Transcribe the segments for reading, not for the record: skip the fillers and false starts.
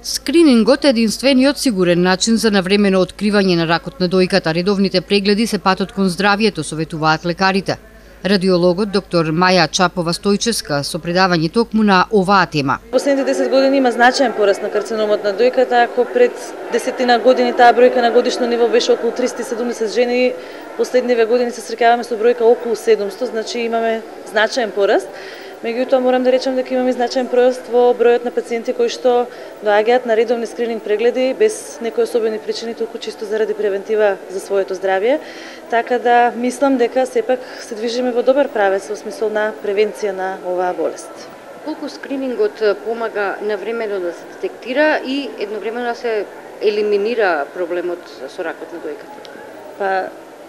Скринингот е единствениот сигурен начин за навремено откривање на ракот на дојката. Редовните прегледи се патот кон здравието, советуваат лекарите. Радиологот доктор Маја Чапова Стојчевска со предавање токму на оваа тема. Последните 10 години има значаен пораст на карциномот на дојката, ако пред 10 години таа бројка на годишно ниво беше околу 370 жени, последниве години се среќаваме со бројка околу 700, значи имаме значаен пораст. Меѓутоа морам да речем дека имаме значаен пораст во бројот на пациенти кои што доаѓаат на редовни скрининг прегледи без некои особени причини, туку чисто заради превентива за своето здравје. Така да мислам дека сепак се движиме во добар правец во смисол на превенција на оваа болест. Колку скринингот помага навремено да се детектира и едновремено да се елиминира проблемот со ракот на дојката? Па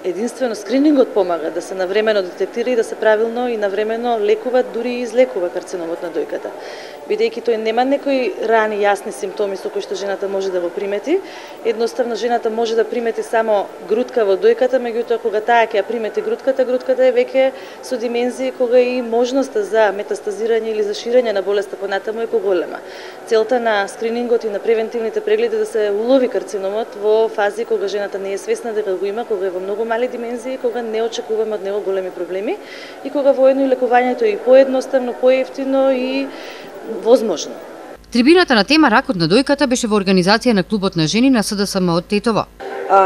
единствено скринингот помага да се навремено детектира и да се правилно и навремено лекува, дури и излекува карциномот на дојката. Бидејќи тој нема некои рани јасни симптоми со кои што жената може да го примети, едноставно жената може да примети само грудка во дојката, меѓутоа кога таа ќе ја примети грудката е веќе со димензии кога и можноста за метастазирање или за ширење на болеста понатаму е поголема. Целта на скринингот и на превентивните прегледи да се улови карциномот во фази кога жената не е свесна дека го има, кога е во многу мали димензии, кога не очекуваме од него големи проблеми и кога воедно и лекувањето е и поедноставно, поевтино и возможно. Трибината на тема ракот на дојката беше во организација на Клубот на жени на СДСМ од Тетово.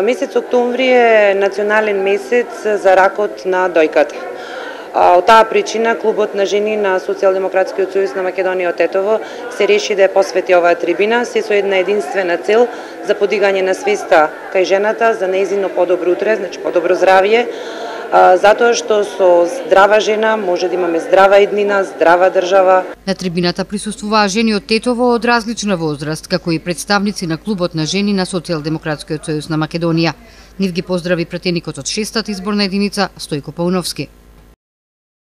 Месец октомври е национален месец за ракот на дојката. Од таа причина Клубот на жени на Социјалдемократскиот сојуз на Македонија од Тетово се реши да ја посвети оваа трибина се со една единствена цел за подигање на свеста кај жената за нејзино подобро утре, значи подобро здравје, затоа што со здрава жена може да имаме здрава иднина, здрава држава. На трибината присуствуваа жени од Тетово од различна возраст, како и представници на Клубот на жени на Социјалдемократскиот сојуз на Македонија. Нив ги поздрави пратеникот од 6-та изборна единица Стојко Пауновски.